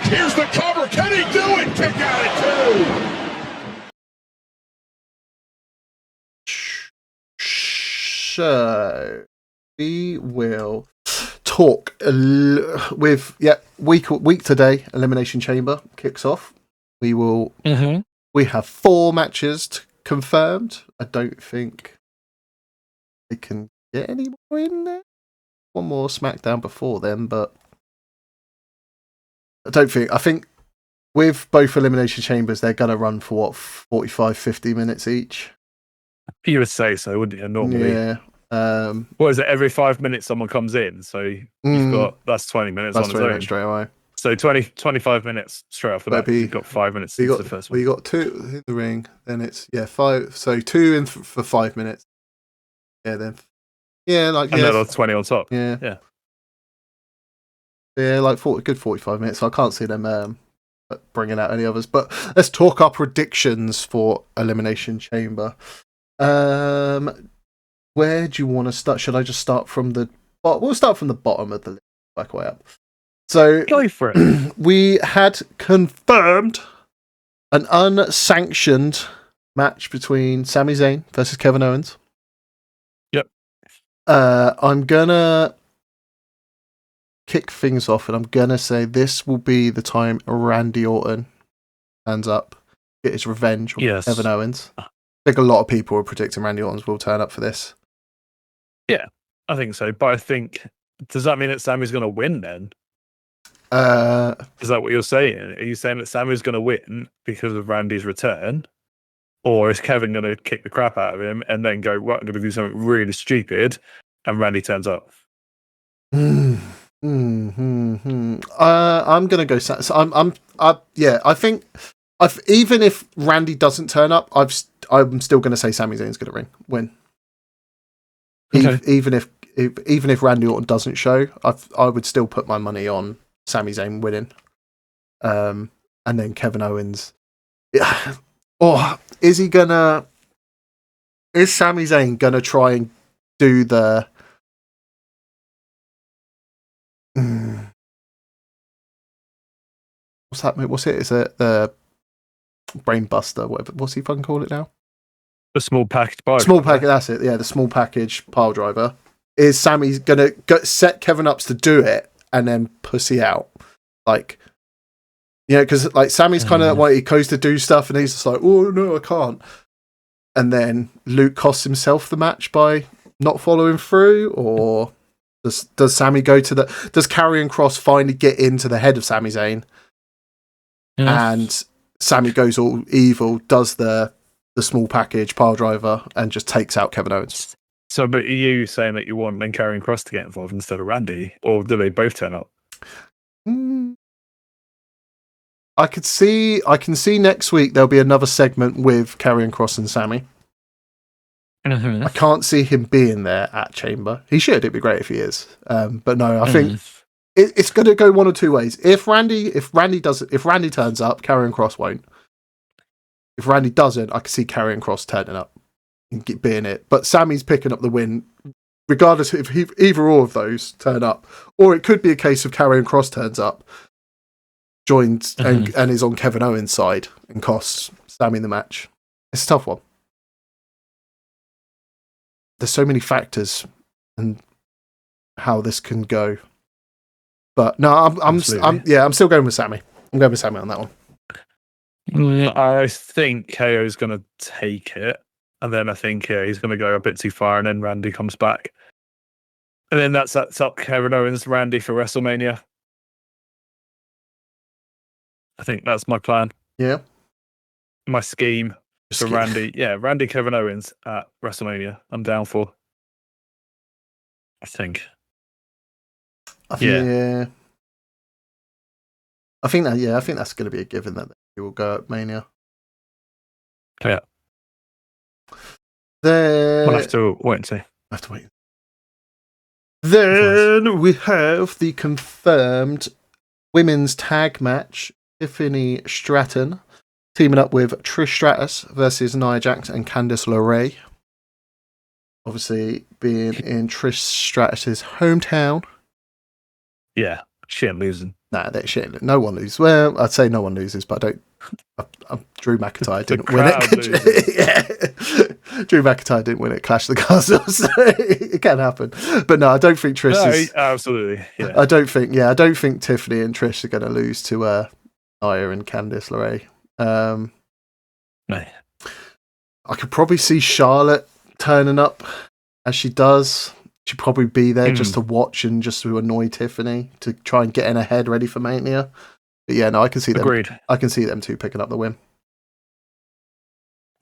Here's the cover. Can he do it? Kick out at 2. So we will talk with week today. Elimination Chamber kicks off. We will. Mm-hmm. We have 4 matches confirmed. I don't think they can get any more in there. One more SmackDown before then, but I don't think. I think with both Elimination Chambers, they're going to run for 45, 50 minutes each. You would say so, wouldn't you? Normally, Yeah. What is it? Every 5 minutes, someone comes in, so you've got that's 20 minutes that's on 20 its minutes own. straight away. So 25 minutes straight off the bat. You've got 5 minutes since the first one. You got 2 in the ring, then it's 5. So 2 in for 5 minutes. Yeah, then and then 20 on top. Yeah, like 45 minutes. So I can't see them bringing out any others. But let's talk our predictions for Elimination Chamber. Where do you want to start? Should I just start from the bottom? We'll start from the bottom of the list, back way up. So Go for it. We had confirmed an unsanctioned match between Sami Zayn versus Kevin Owens. Yep. I'm gonna kick things off, and I'm gonna say this will be the time Randy Orton turns up, get his revenge on Kevin Owens. I think a lot of people are predicting Randy Orton will turn up for this. Yeah, I think so. But I think, does that mean that Sammy's going to win then? Is that what you're saying? Are you saying that Sammy's going to win because of Randy's return? Or is Kevin going to kick the crap out of him and then go, what, I'm going to do something really stupid, and Randy turns up? I'm going to go... So I think even if Randy doesn't turn up, I'm still going to say Sami Zayn's going to win. Okay. Even if Randy Orton doesn't show, I would still put my money on Sami Zayn winning. And then Kevin Owens. Yeah. Or is Sami Zayn gonna try and do the what's that? What's it? Is it the brain buster? Whatever. What's he fucking call it now? The small package pile. Small package. That's it. Yeah, the small package pile driver. Is Sami gonna set Kevin up to do it and then pussy out? Like, because like Sammy's kind of that way. He goes to do stuff and he's just like, oh no, I can't. And then Luke costs himself the match by not following through, or does Sami go to does Karrion Kross finally get into the head of Sami Zayn? And Sami goes all evil, does the small package pile driver, and just takes out Kevin Owens. So, but are you saying that you want then Karrion Kross to get involved instead of Randy, or do they both turn up? I can see next week there'll be another segment with Karrion Kross and Sami. I can't see him being there at Chamber. He should. It'd be great if he is. But no, I think it's going to go one or two ways. If Randy turns up, Karrion Kross won't. If Randy doesn't, I can see Karrion Kross turning up and being it. But Sami's picking up the win, regardless if either or of those turn up. Or it could be a case of Karrion Kross turns up, joins and is on Kevin Owens' side and costs Sami the match. It's a tough one. There's so many factors and how this can go. But no, I'm still going with Sami. I'm going with Sami on that one. I think KO's going to take it, and then I think he's going to go a bit too far, and then Randy comes back, and then that sets up Kevin Owens, Randy for WrestleMania. I think that's my plan. Yeah, my scheme for Randy. Yeah, Randy, Kevin Owens at WrestleMania. I'm down for. I think. I think that's going to be a given that he will go at Mania. Yeah. Then we'll have to wait and see. Then we have the confirmed women's tag match. Tiffany Stratton teaming up with Trish Stratus versus Nia Jax and Candice LeRae. Obviously, being in Trish Stratus's hometown. Yeah, she ain't losing. Nah, that shit. No one loses. Well, I'd say no one loses, but I don't. Drew McIntyre didn't win it. Yeah, Drew McIntyre didn't win it. Clash of the Castles. So it can happen, but no, I don't think Trish is. Absolutely. Yeah. I don't think Tiffany and Trish are going to lose to Nia and Candice LeRae. No. I could probably see Charlotte turning up as she does. She'd probably be there just to watch and just to annoy Tiffany to try and get in her head ready for Mania. But yeah, no, I can see them. Agreed. I can see them two picking up the win.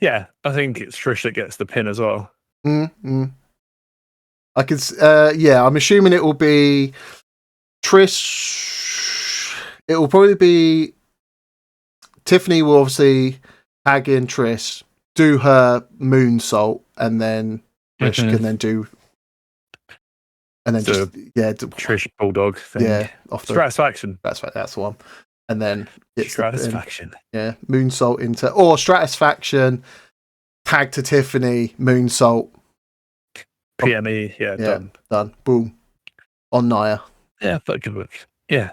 Yeah, I think it's Trish that gets the pin as well. I can. I'm assuming it will be Trish. It will probably be Tiffany. Will obviously tag in Trish, do her moonsault, and then Trish can then do. And then Trish Bulldog thing. Yeah, off the Stratisfaction. That's right, that's the one. And then it's Stratisfaction. Moonsault into Stratisfaction, tag to Tiffany, moonsault. PME, done. Boom. On Nia. Yeah, but good work. Yeah.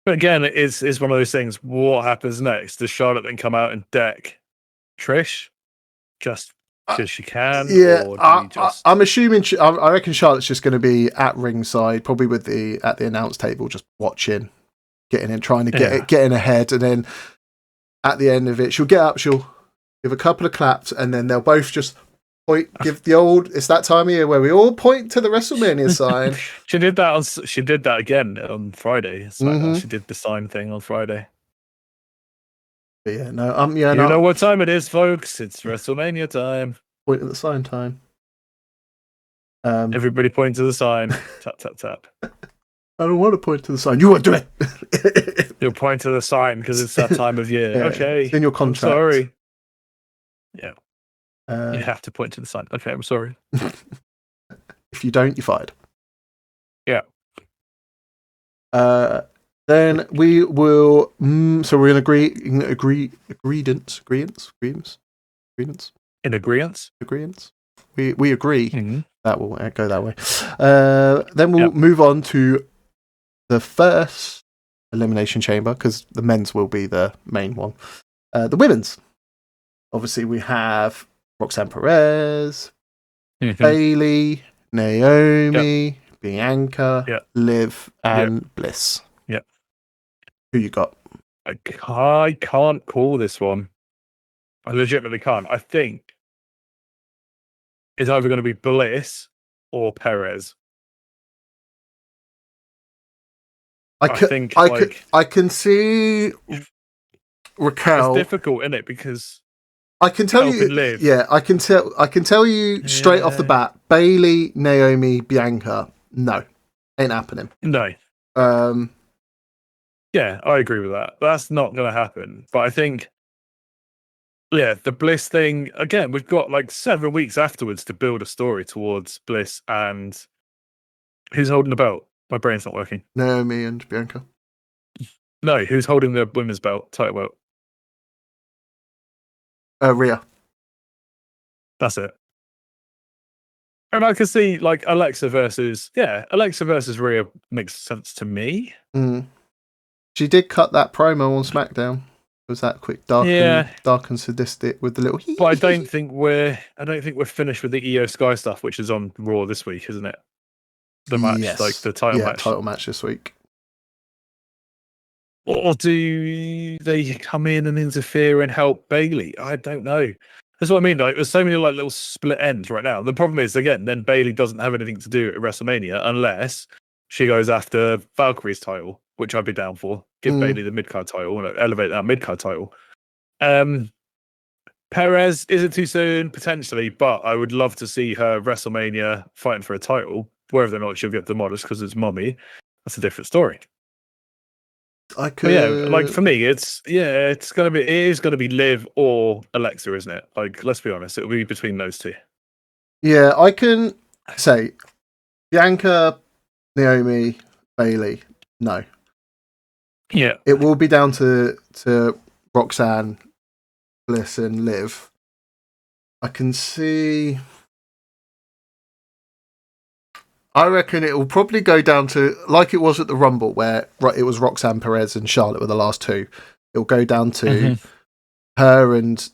But again, it's one of those things. What happens next? Does Charlotte then come out and deck Trish? Just because she can? Yeah, or I'm assuming. I reckon Charlotte's just going to be at ringside, probably at the announce table, just watching, getting in, trying to getting ahead, and then at the end of it, she'll get up, she'll give a couple of claps, and then they'll both just point, give the old. It's that time of year where we all point to the WrestleMania sign. She did that. She did that again on Friday. She did the sign thing on Friday. But yeah, no, you know what time it is, folks. It's WrestleMania time. Point at the sign time. Everybody point to the sign. Tap, tap, tap. I don't want to point to the sign. You won't do it. You'll point to the sign because it's that time of year. Yeah, okay. It's in your contract. I'm sorry. Yeah. You have to point to the sign. Okay, I'm sorry. If you don't, you're fired. Yeah. Then we will. So we're in agreements. In agreeance. We agree. Mm-hmm. That will go that way. Then we'll move on to the first Elimination Chamber because the men's will be the main one. The women's. Obviously, we have Roxanne Perez, Bayley, Naomi, Bianca, Liv, and Bliss. Yep. Who you got? I can't call this one. I legitimately can't. I think it's either going to be Bliss or Perez. I can see Raquel. It's difficult, isn't it? Because I can tell you, Liv. Yeah, I can tell you straight off the bat. Bayley, Naomi, Bianca. No, ain't happening. No. Yeah, I agree with that. That's not going to happen. But I think, the Bliss thing, again, we've got like 7 weeks afterwards to build a story towards Bliss and who's holding the belt? My brain's not working. Naomi and Bianca. No, who's holding the women's title belt? Rhea. That's it. And I can see like Alexa versus Rhea makes sense to me. She did cut that promo on SmackDown. It was that quick, dark and sadistic with the little. But I don't think we're finished with the Io Sky stuff, which is on Raw this week, isn't it? The match, like the title match. Title match this week. Or do they come in and interfere and help Bayley? I don't know. That's what I mean. Like, there's so many like little split ends right now. The problem is, again, then Bayley doesn't have anything to do at WrestleMania unless she goes after Valkyrie's title, which I'd be down for. Give Bayley the mid-card title and elevate that mid-card title. Perez, is it too soon? Potentially, but I would love to see her WrestleMania fighting for a title. Whether or not she'll get demolished because it's mommy, that's a different story. Like for me, it is gonna be Liv or Alexa, isn't it? Like, let's be honest, it'll be between those two. Yeah, I can say Bianca, Naomi, Bayley. No. Yeah, it will be down to Roxanne, Bliss, and Liv. I can see. I reckon it will probably go down to like it was at the Rumble, where it was Roxanne Perez and Charlotte were the last two. It'll go down to her and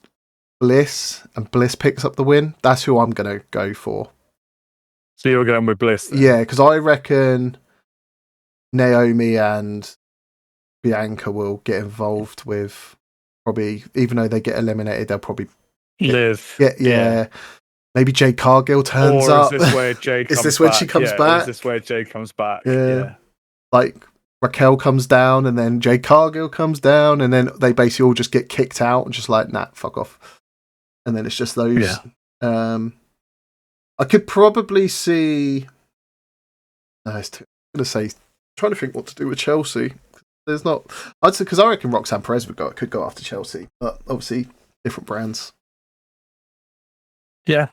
Bliss picks up the win. That's who I'm going to go for. So you're going with Bliss then? Yeah, because I reckon Naomi and Bianca will get involved with probably, even though they get eliminated, they'll probably live. Yeah. Maybe Jade Cargill turns up. Is this where Jade comes back? Is this when she comes back? Is this where Jade comes back? Yeah. Like Raquel comes down and then Jade Cargill comes down and then they basically all just get kicked out and just like, nah, fuck off. And then it's just those. Yeah. I could probably see. No, I'm going to say, trying to think what to do with Chelsea. There's not. I'd say because I reckon Roxanne Perez could go after Chelsea, but obviously different brands. Yeah.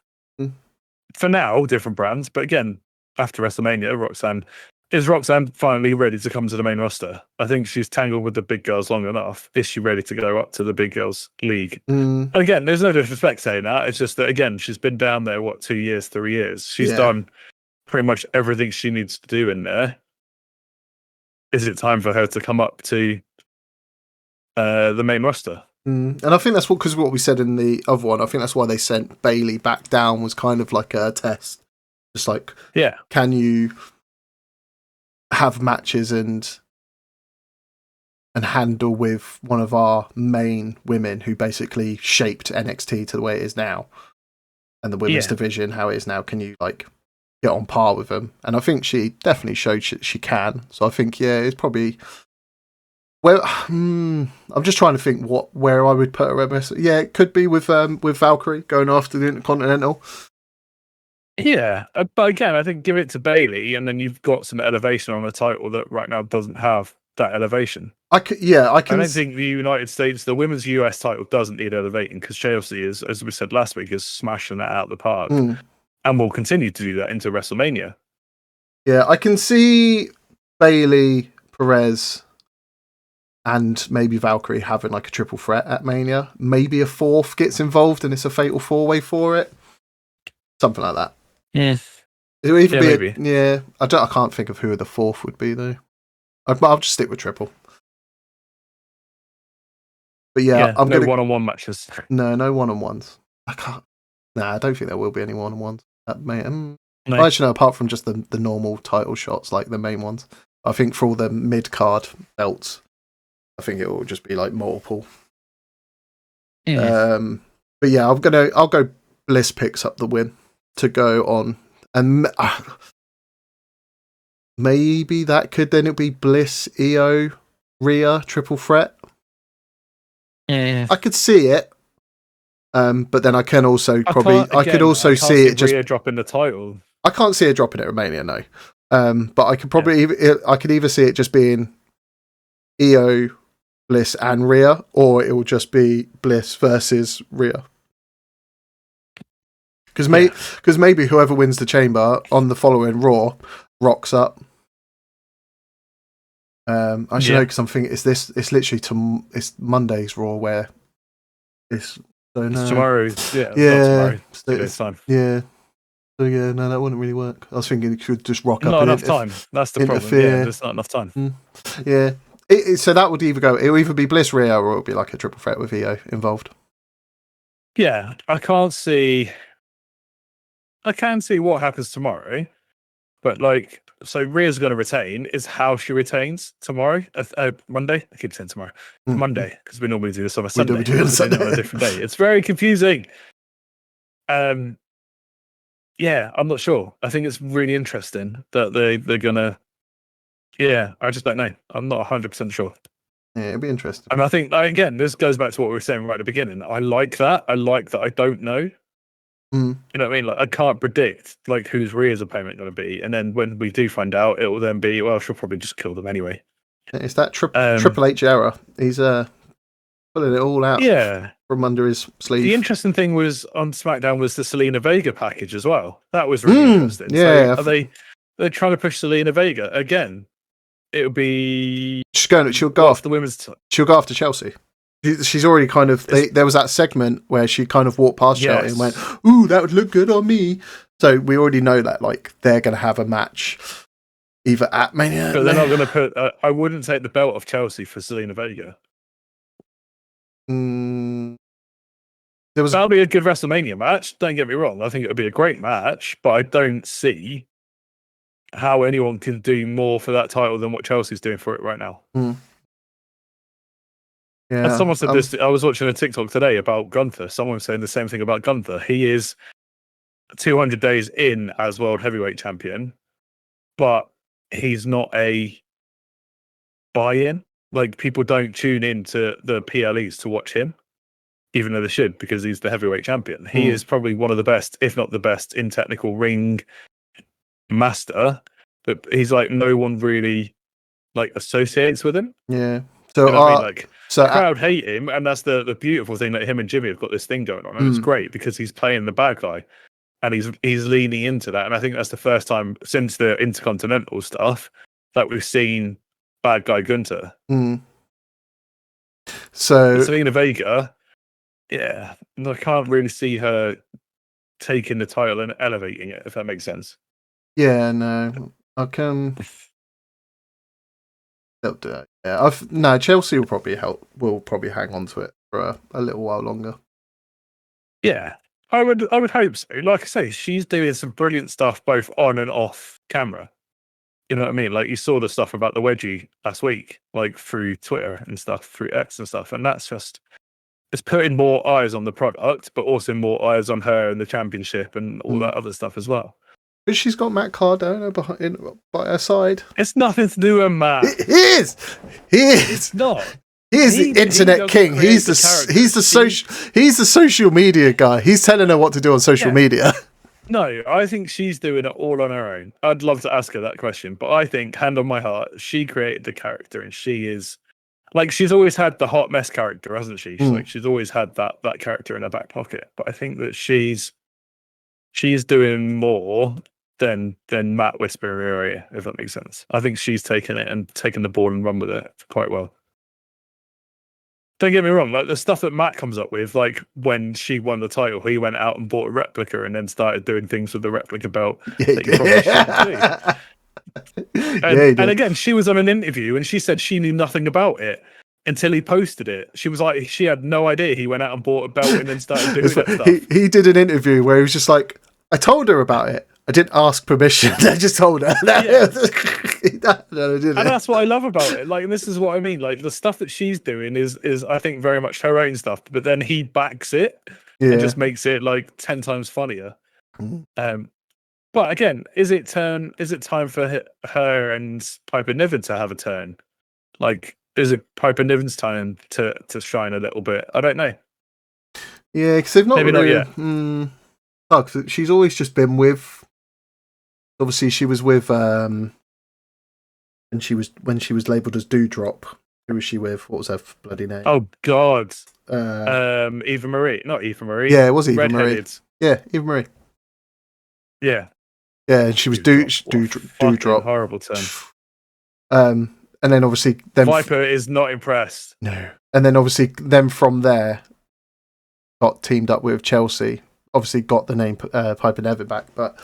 For now, different brands, but again, after WrestleMania, is Roxanne finally ready to come to the main roster? I think she's tangled with the big girls long enough. Is she ready to go up to the big girls league? And again, there's no disrespect saying that. It's just that, again, she's been down there, 2 years, 3 years. She's done pretty much everything she needs to do in there. Is it time for her to come up to the main roster? And I think that's because what we said in the other one. I think that's why they sent Bayley back down, was kind of like a test. Just like, can you have matches and handle with one of our main women who basically shaped NXT to the way it is now, and the women's division how it is now? Can you like get on par with them? And I think she definitely showed she can. So I think it's probably. Well, I'm just trying to think where I would put her. Yeah, it could be with Valkyrie going after the Intercontinental. Yeah, but again, I think give it to Bayley, and then you've got some elevation on a title that right now doesn't have that elevation. I can. I don't think the United States, the women's US title, doesn't need elevating because Chelsea is, as we said last week, is smashing that out of the park, and will continue to do that into WrestleMania. Yeah, I can see Bayley, Perez, and maybe Valkyrie having like a triple threat at Mania. Maybe a fourth gets involved and it's a fatal 4-way for it. Something like that. Yes. It would either be I can't think of who the fourth would be though. I'll just stick with triple. But I'm no one-on-one matches. No one-on-ones. I can't. I don't think there will be any one-on-ones. No. Actually, no, apart from just the normal title shots, like the main ones. I think for all the mid-card belts, I think it will just be like multiple. Yeah. But I'll go Bliss picks up the win to go on, and maybe that could then it'll be Bliss, Io, Rhea triple threat. Yeah. I could see it. But then I can also see it just Rhea dropping the title. I can't see it dropping at Romania, no. But I could probably I could either see it just being Io, Bliss and Rhea, or it will just be Bliss versus Rhea. Because maybe whoever wins the Chamber on the following Raw rocks up. I should know because I'm thinking it's literally it's Monday's Raw where it's tomorrow. Tomorrow. It's time. Yeah. So no, that wouldn't really work. I was thinking it could just rock up. Not enough time. That's the problem. Yeah, there's not enough time. Yeah. So that would it'll either be Bliss, Rhea, or it'll be like a triple threat with Io involved. Yeah, I can see what happens tomorrow, but so Rhea's going to retain. Is how she retains tomorrow, Monday. I keep saying tomorrow, Monday, because we normally do this on a Sunday. We do it on Sunday. On a different day. It's very confusing. Yeah, I'm not sure. I think it's really interesting that they're gonna. Yeah, I just don't know. I'm not 100% sure. Yeah, it'd be interesting. And I think again, this goes back to what we were saying right at the beginning. I like that. I don't know. You know what I mean? I can't predict who's Rhea's opponent going to be, and then when we do find out, it will then be she'll probably just kill them anyway. It's that Triple H era. He's pulling it all out. From under his sleeve. The interesting thing was on SmackDown was the Selena Vega package as well. That was really interesting. Yeah. So they're trying to push Selena Vega again? It would be she'll go after the women's. She'll go after Chelsea. She's already kind of. There was that segment where she kind of walked past Chelsea and went, "Ooh, that would look good on me." So we already know that like they're going to have a match either at Mania. But they're not going to put. I wouldn't take the belt off Chelsea for Selena Vega. That'll be a good WrestleMania match. Don't get me wrong. I think it would be a great match, but I don't see how anyone can do more for that title than what Chelsea's doing for it right now. Yeah, and someone said this. I was watching a TikTok today about Gunther. Someone was saying the same thing about Gunther. He is 200 days in as World Heavyweight Champion, but he's not a buy-in. Like, people don't tune into the PLEs to watch him, even though they should, because he's the heavyweight champion. He is probably one of the best, if not the best, in technical ring master. But he's like, no one really like associates with him. Yeah. So you know what I mean? Like, the crowd hate him, and that's the beautiful thing, that him and Jimmy have got this thing going on, and it's great because he's playing the bad guy, and he's leaning into that. And I think that's the first time since the Intercontinental stuff that we've seen bad guy Gunther. So Selena Vega, yeah, I can't really see her taking the title and elevating it, if that makes sense. Yeah, no, I can. They'll do it. Yeah, no. Chelsea will probably hang on to it for a little while longer. Yeah, I would hope so. Like I say, she's doing some brilliant stuff both on and off camera. You know what I mean? Like, you saw the stuff about the wedgie last week, like through Twitter and stuff, through X and stuff, and that's just, it's putting more eyes on the product, but also more eyes on her and the championship and all that other stuff as well. But she's got Matt Cardona by her side. It's nothing to do with Matt. He is. It's not. He is the internet king. He's the social media guy. He's telling her what to do on social media. No, I think she's doing it all on her own. I'd love to ask her that question, but I think, hand on my heart, she created the character, and she is, like, she's always had the hot mess character, hasn't she? She's always had that character in her back pocket. But I think that she's doing more than Matt Whisper in her ear, if that makes sense. I think she's taken it and taken the ball and run with it quite well. Don't get me wrong, like, the stuff that Matt comes up with, like when she won the title, he went out and bought a replica and then started doing things with the replica belt that you probably shouldn't do. And again, she was on an interview and she said she knew nothing about it until he posted it. She was like, she had no idea he went out and bought a belt and then started doing that stuff. He did an interview where he was just like, I told her about it. I didn't ask permission. I just told her. Yeah. And that's what I love about it. Like, and this is what I mean. Like, the stuff that she's doing is I think very much her own stuff, but then he backs it and just makes it like 10 times funnier. But again, is it time for her and Piper Niven to have a turn? Like, is it Piper Niven's time to shine a little bit? I don't know. Yeah, because they've not maybe really, not yet. Cause she's always just been with. Obviously, she was with. And when she was labelled as Dewdrop. Who was she with? What was her bloody name? Oh God. Eva Marie, not Eva Marie. Yeah, it was Eva Marie. Redheaded. Yeah, Eva Marie. Yeah. Yeah, and she was Dewdrop. Horrible term. And then obviously Viper is not impressed. No. And then obviously from there got teamed up with Chelsea. Obviously got the name Piper Niven back, but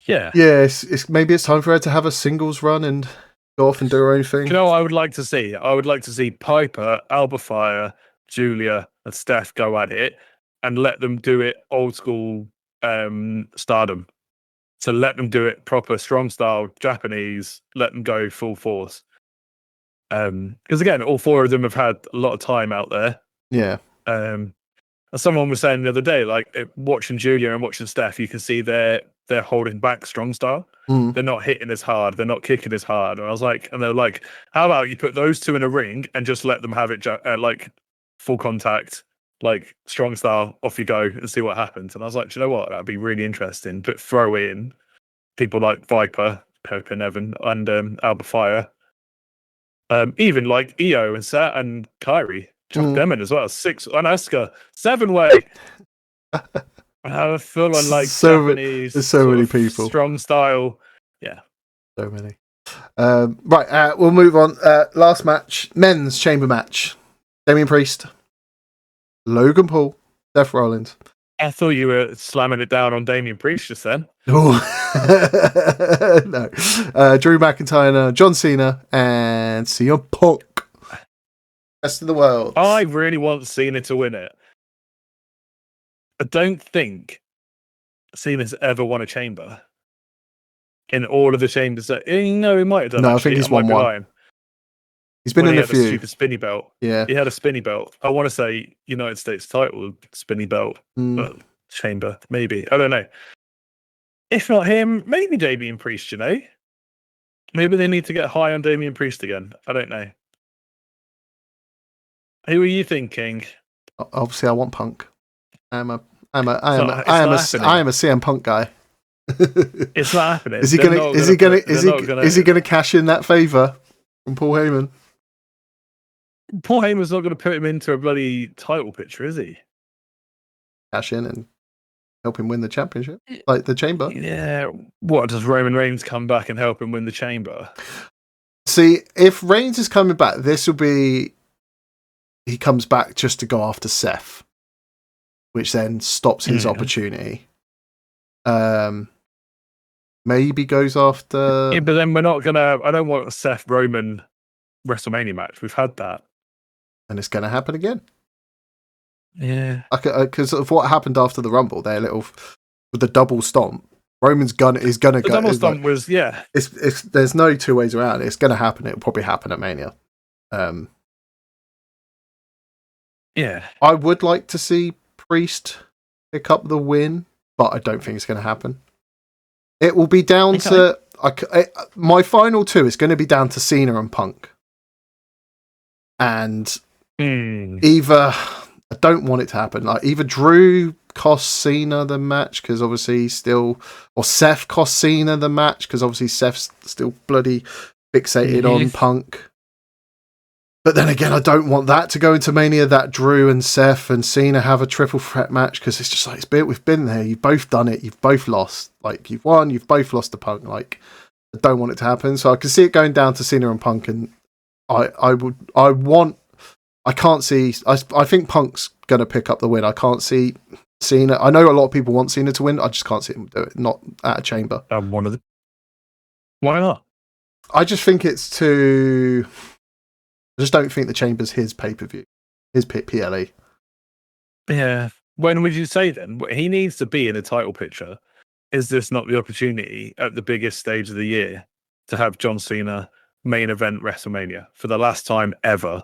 yeah, it's maybe it's time for her to have a singles run and go off and do her own thing. You know what I would like to see? I would like to see Piper, Alba Fire, Julia, and Steph go at it and let them do it old school Stardom. So let them do it proper strong style Japanese. Let them go full force. Because again, all four of them have had a lot of time out there. Yeah. Someone was saying the other day, like, watching Julia and watching Steph, you can see they're holding back strong style. They're not hitting as hard. They're not kicking as hard. And I was like, and they're like, how about you put those two in a ring and just let them have it like full contact, like strong style, off you go and see what happens. And I was like, do you know what? That'd be really interesting. But throw in people like Viper, Piper Niven, and Alba Fire. Even like Io and Seth and Kyrie. Chuck them in as well. 6 on Asuka, 7-way. Full on like Japanese. There's so many people. Strong style. Yeah. So many. Right, we'll move on. Last match, men's chamber match. Damian Priest, Logan Paul, Seth Rollins. I thought you were slamming it down on Damian Priest just then. No. Drew McIntyre, John Cena, and CM Punk. Rest of the world. I really want Cena to win it. I don't think Cena's ever won a chamber in all of the chambers. He might have done. No, I think he's won one. He's been in a few. A stupid spinny belt. Yeah, he had a spinny belt. I want to say United States title spinny belt chamber. Maybe, I don't know. If not him, maybe Damian Priest. Maybe they need to get high on Damian Priest again. I don't know. Who are you thinking? Obviously, I want Punk. I am a CM Punk guy. It's not happening. Is he gonna cash in that favor from Paul Heyman? Paul Heyman's not going to put him into a bloody title picture, is he? Cash in and help him win the championship, like the chamber. Yeah. What, does Roman Reigns come back and help him win the chamber? See, if Reigns is coming back, this will be he comes back just to go after Seth, which then stops his opportunity. Maybe goes after. Yeah, but then we're not gonna. I don't want a Seth Roman WrestleMania match. We've had that, and it's going to happen again. Yeah, because of what happened after the Rumble, their little with the double stomp. Roman's gun is going to go. The double stomp was It's there's no two ways around it. It's going to happen. It'll probably happen at Mania. Yeah, I would like to see Priest pick up the win, but I don't think it's going to happen. It will be down to my final two. Is going to be down to Cena and Punk, and either I don't want it to happen. Like either Drew costs Cena the match because obviously or Seth costs Cena the match because obviously Seth's still bloody fixated on Punk. But then again, I don't want that to go into Mania, that Drew and Seth and Cena have a triple threat match, because it's just like, we've been there, you've both done it, you've both lost. Like, you've won, you've both lost to Punk. Like, I don't want it to happen. So I can see it going down to Cena and Punk, and I think Punk's going to pick up the win. I can't see Cena. I know a lot of people want Cena to win, I just can't see him do it, not at a chamber. Why not? I just think it's too... I just don't think the chamber's his pay-per-view, his PLE. Yeah. When would you say then? He needs to be in a title picture. Is this not the opportunity at the biggest stage of the year to have John Cena main event WrestleMania for the last time ever?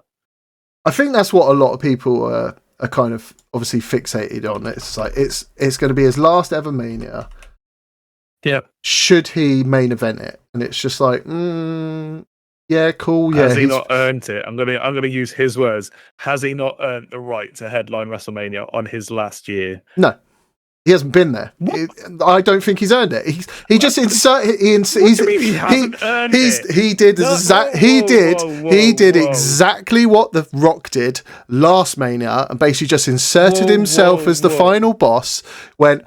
I think that's what a lot of people are kind of obviously fixated on. It's like it's going to be his last ever Mania. Yeah. Should he main event it? And it's just like, yeah, cool. Yeah, has he not earned it? I'm gonna use his words. Has he not earned the right to headline WrestleMania on his last year? No, he hasn't been there. I don't think he's earned it. He just inserted. He did exactly what The Rock did last Mania, and basically just inserted himself as the final boss. When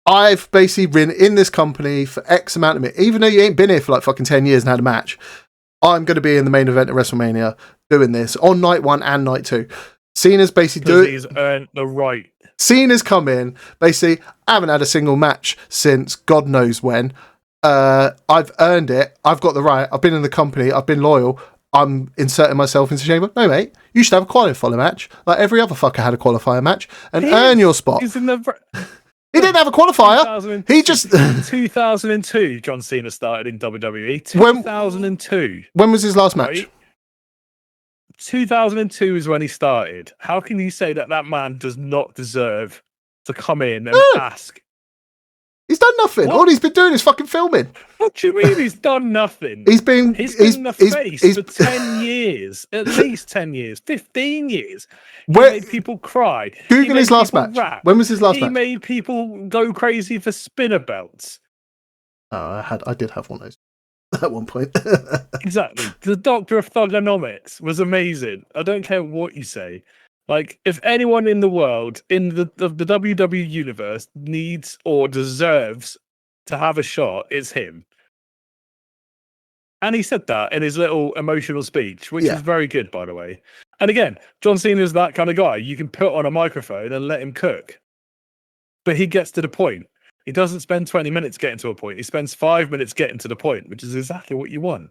I've basically been in this company for X amount of minutes, even though you ain't been here for like fucking 10 years and had a match. I'm going to be in the main event of WrestleMania doing this on night 1 and night 2. Cena's basically doing. He's earned the right. Cena's come in, basically, I haven't had a single match since God knows when. I've earned it. I've got the right. I've been in the company. I've been loyal. I'm inserting myself into the chamber. No, mate, you should have a qualifier match. Like every other fucker had a qualifier match and earn your spot. He's in the. He didn't have a qualifier. He just 2002. John Cena started in WWE. 2002. When was his last match? 2002 is when he started. How can you say that man does not deserve to come in and ask? He's done nothing. What? All he's been doing is fucking filming. What do you mean he's done nothing? He's been the face for 10 years. At least 10 years. 15 years. He made people cry. Google his last match. Rap. When was his last match? He made people go crazy for spinner belts. Oh, I did have one of those at one point. Exactly. The Doctor of Thugonomics was amazing. I don't care what you say. Like, if anyone in the world, in the WWE universe, needs or deserves to have a shot, it's him. And he said that in his little emotional speech, which is very good, by the way. And again, John Cena is that kind of guy. You can put on a microphone and let him cook. but he gets to the point. He doesn't spend 20 minutes getting to a point. He spends 5 minutes getting to the point, which is exactly what you want.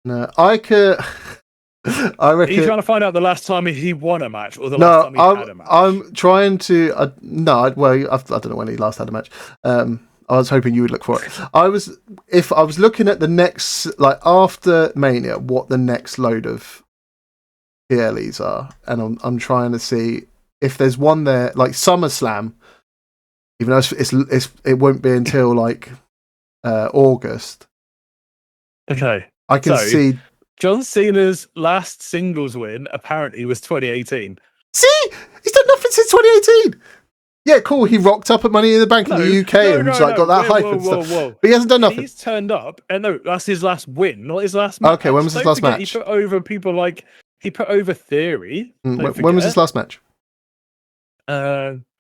No, I reckon. Are you trying to find out the last time he won a match or the last time he had a match? I'm trying to. I don't know when he last had a match. I was hoping you would look for it. If I was looking at the next, like after Mania, what the next load of PLEs are, and I'm trying to see if there's one there, like SummerSlam. Even though it won't be until like August. Okay, I can see John Cena's last singles win apparently was 2018. See, he's done nothing since 2018. Yeah, cool. He rocked up at Money in the Bank in the UK and got that hype and stuff. Whoa. But he hasn't done nothing. He's turned up, and no, that's his last win, not his last match. Okay, when was his last match? He put over people like Theory. When was his last match?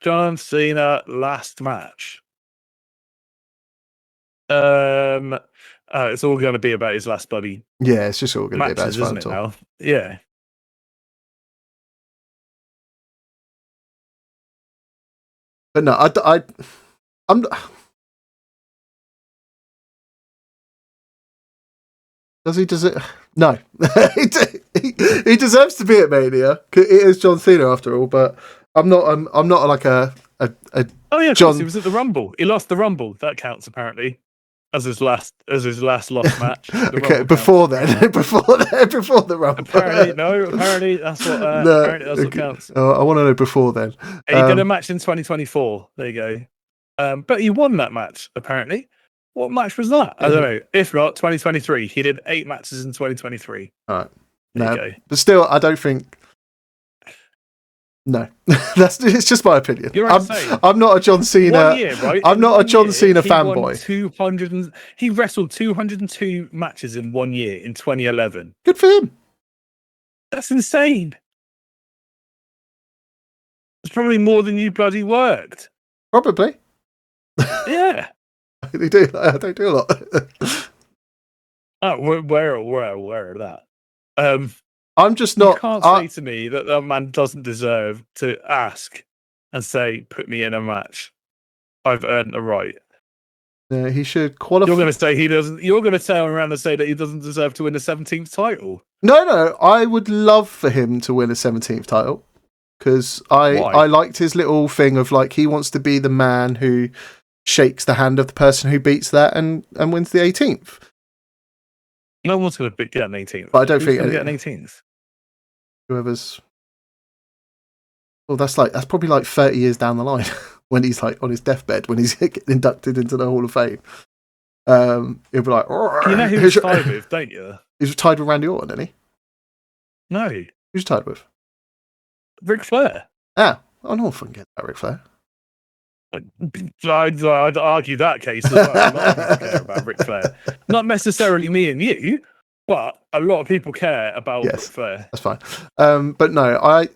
John Cena last match. It's all going to be about his last bloody. Yeah, it's just all going to be about his isn't it now? Yeah. But no, I'm. Does he? Does it? No, he deserves to be at Mania. It is John Cena after all, but I'm not like a. Oh yeah, John. He was at the Rumble. He lost the Rumble. That counts apparently as his last lost match. Okay, before then, before the Rumble. Apparently that's what. Apparently that's what counts. Oh, I want to know before then. He did a match in 2024. There you go. But he won that match apparently. What match was that? I don't know. If not, 2023. He did 8 matches in 2023. All right. No, but still, I don't think. No, it's just my opinion. I'm not a John Cena. 1 year, right? I'm not a John Cena fanboy. He wrestled 202 matches in 1 year in 2011. Good for him. That's insane. It's probably more than you bloody worked. Probably. Yeah. They do. They do a lot. We're aware of that. I'm just not. You can't say to me that man doesn't deserve to ask and say, "Put me in a match. I've earned the right." Yeah, he should qualify. You're going to say he doesn't. You're going to turn around and say that he doesn't deserve to win the 17th title. No. I would love for him to win a 17th title because I liked his little thing of like he wants to be the man who shakes the hand of the person who beats that and wins the 18th. No one's going to get an 18th. But I don't think get an 18th. Whoever's. Well, that's probably like 30 years down the line when he's like on his deathbed when he's inducted into the Hall of Fame. He'll be like, you know who he's tied with, don't you? He's tied with Randy Orton, isn't he? No. Who's tied with? Ric Flair. Oh, no one fucking gets that Ric Flair. I'd argue that case as well. A lot of people care about Ric Flair. Not necessarily me and you, but a lot of people care about Ric Flair. That's fine. But no, I'm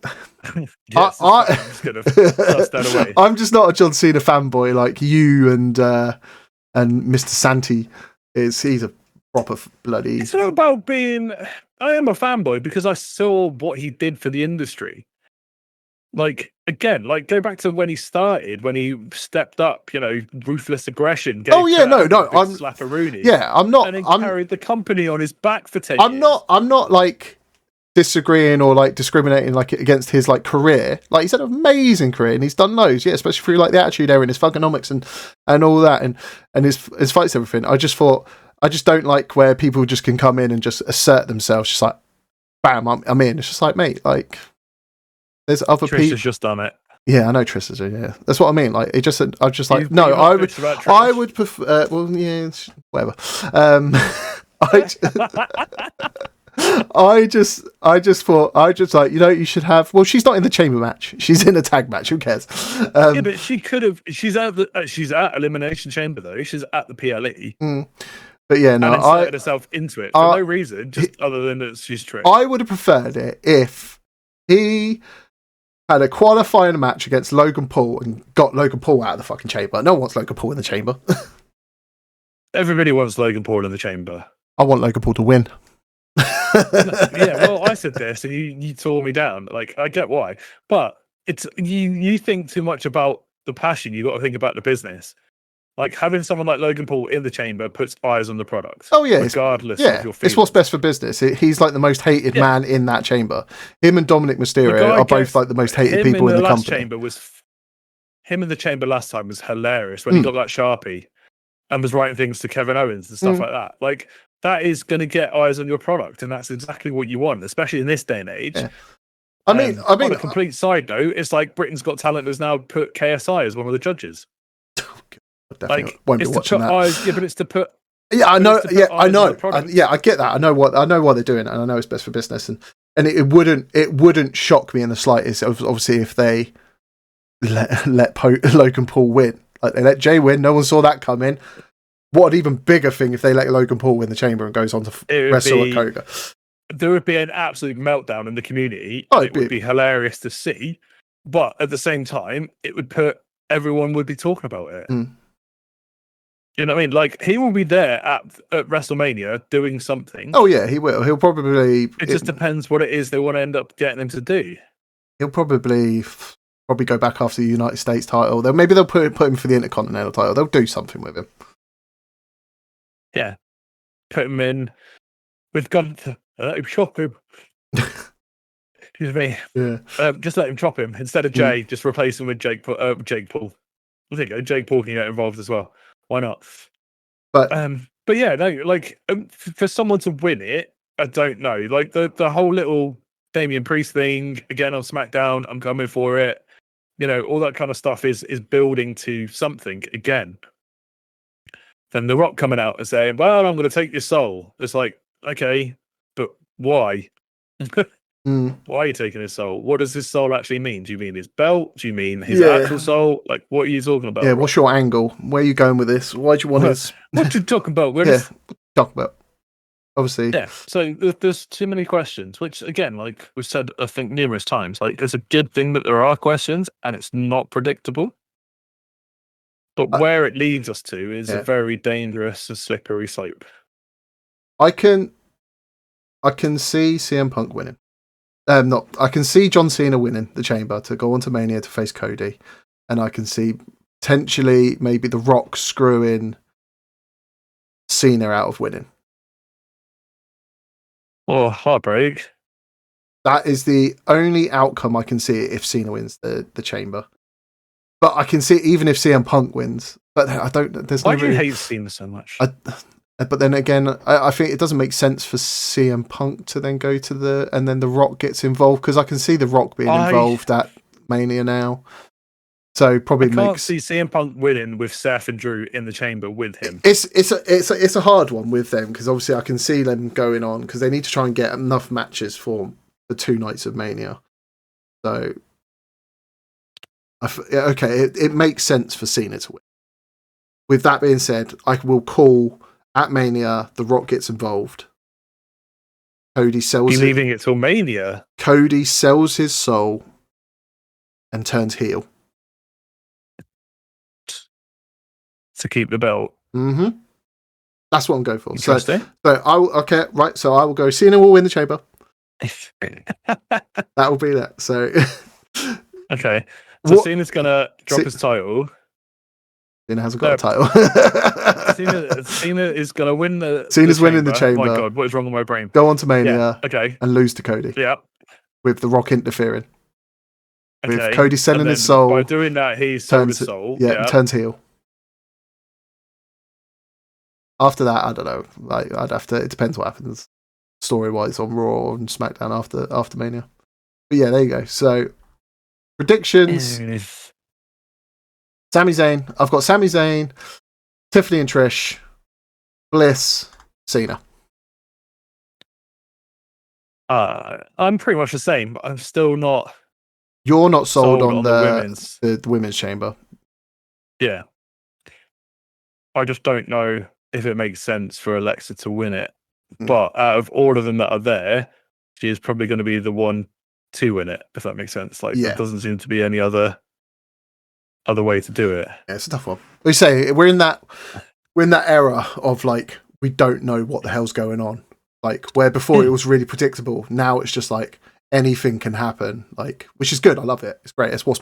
just gonna toss that away. I'm just not a John Cena fanboy like you and Mr. Santi is. He's a proper bloody. It's not about being. I am a fanboy because I saw what he did for the industry. Like, again, go back to when he started, when he stepped up, ruthless aggression. I'm slapperoonie. Yeah, I'm not. And then carried the company on his back for 10 years. years. I'm not like disagreeing or like discriminating like against his like career. Like he's had an amazing career and he's done loads, especially through like the Attitude Era and his Thugonomics and all that and his fights, everything. I just don't like where people just can come in and just assert themselves, just like, bam, I'm in. It's just like, mate, like. There's other people. Trish has just done it. Yeah, I know Trish has. Yeah, that's what I mean. Like, I would prefer. Well, yeah, whatever. I just thought like you should have. Well, she's not in the chamber match. She's in a tag match. Who cares? Yeah, but she could have. She's at Elimination Chamber though. She's at the PLE. But yeah, no, and inserted herself into it for no reason, just other than that she's Trish. I would have preferred it if he had a qualifying match against Logan Paul and got Logan Paul out of the fucking chamber. No one wants Logan Paul in the chamber. Everybody wants Logan Paul in the chamber. I want Logan Paul to win. Yeah, well, I said this and you tore me down. Like, I get why. But it's you think too much about the passion, you got to think about the business. Like having someone like Logan Paul in the chamber puts eyes on the product. Oh yeah, regardless of your feelings. It's what's best for business. He's like the most hated man in that chamber. Him and Dominic Mysterio are both like the most hated people in the company. Him in the chamber last time was hilarious when he got that Sharpie and was writing things to Kevin Owens and stuff like that. Like that is going to get eyes on your product, and that's exactly what you want, especially in this day and age. Yeah. I mean, on a complete side note, it's like Britain's Got Talent has now put KSI as one of the judges. Like, won't be watching that. But it's to put. Yeah, I know. Yeah, I know. I get that. I know what they're doing, and I know it's best for business. And it wouldn't shock me in the slightest. Obviously, if they let Logan Paul win, like they let Jay win, no one saw that coming. What an even bigger thing if they let Logan Paul win the chamber and goes on to wrestle at Koga. There would be an absolute meltdown in the community. It would be hilarious to see, but at the same time, everyone would be talking about it. You know what I mean? Like he will be there at WrestleMania doing something. Oh yeah, he will. He'll probably. It just depends what it is they want to end up getting him to do. He'll probably go back after the United States title. Maybe they'll put him for the Intercontinental title. They'll do something with him. Yeah, put him in with Gunther. Let him chop him. Excuse me. Yeah. Just let him chop him instead of Jay. Just replace him with Jake Paul. I think Jake Paul can get involved as well. Why not? But yeah, no, like for someone to win it, I don't know. Like the whole little Damian Priest thing again on SmackDown, I'm coming for it. You know, all that kind of stuff is building to something again. Then The Rock coming out and saying, "Well, I'm going to take your soul." It's like, okay, but why? Why are you taking his soul? What does his soul actually mean? Do you mean his belt? Do you mean his actual soul? Like, what are you talking about? Yeah, what's your angle? Where are you going with this? Why do you want his... What are you talking about? Talk about. Obviously. Yeah, so there's too many questions, which, again, like we've said, I think, numerous times, like, it's a good thing that there are questions and it's not predictable. But where it leads us to is a very dangerous and slippery slope. I can see CM Punk winning. I can see John Cena winning the chamber to go on to Mania to face Cody, and I can see potentially maybe The Rock screwing Cena out of winning. Oh, heartbreak. That is the only outcome I can see if Cena wins the chamber. But I can see even if CM Punk wins. But I don't. There's Why do you hate Cena so much? But then again, I think it doesn't make sense for CM Punk to then go to and then The Rock gets involved, because I can see The Rock being involved at Mania now. So probably can't see CM Punk winning with Seth and Drew in the chamber with him. It's a hard one with them, because obviously I can see them going on because they need to try and get enough matches for the 2 nights of Mania. So it makes sense for Cena to win. With that being said, I will call. At Mania, The Rock gets involved. Cody sells. You're leaving it till Mania. Cody sells his soul and turns heel to keep the belt. Mm-hmm. That's what I'm going for. Interesting. So I will, right. So I will go. Cena will win the chamber. That will be that. So okay. So Cena's gonna drop his title. Cena hasn't got a title. Cena is going to win the. Cena's winning the chamber. Oh my God, what is wrong with my brain? Go on to Mania. And lose to Cody. Yeah. With The Rock interfering. Okay. With Cody selling his soul. By doing that, he sold his soul. Yeah, turns heel. After that, I don't know. Like I'd have to. It depends what happens story-wise on Raw and SmackDown after Mania. But yeah, there you go. So predictions. Sami Zayn. I've got Sami Zayn, Tiffany and Trish, Bliss, Cena. I'm pretty much the same, but I'm still not. You're not sold on the women's chamber. Yeah. I just don't know if it makes sense for Alexa to win it. But out of all of them that are there, she is probably going to be the one to win it, if that makes sense. Like, there doesn't seem to be any other way to do it. Yeah, it's a tough one. We say we're in that era of like we don't know what the hell's going on. Like where before it was really predictable. Now it's just like anything can happen, like, which is good. I love it. It's great. That's what's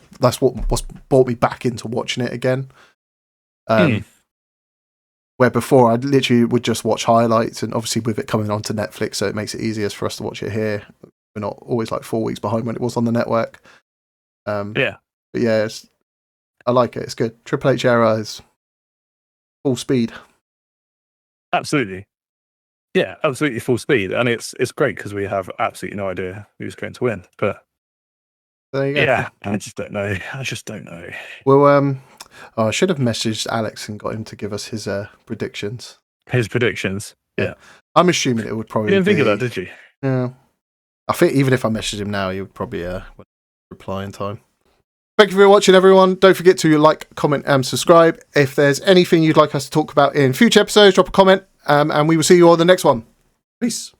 brought me back into watching it again. Where before I literally would just watch highlights, and obviously with it coming onto Netflix, so it makes it easier for us to watch it here. We're not always like 4 weeks behind when it was on the network. But yeah, I like it. It's good. Triple H era is full speed. Absolutely. Yeah, absolutely full speed, and it's great because we have absolutely no idea who's going to win. But there you go. Yeah, I just don't know. Well, I should have messaged Alex and got him to give us his predictions. His predictions. Yeah. I'm assuming it would probably. You didn't think of that, did you? Yeah. I think even if I messaged him now, he would probably reply in time. Thank you for watching, everyone. Don't forget to like, comment, and subscribe. If there's anything you'd like us to talk about in future episodes, drop a comment, and we will see you on the next one. Peace.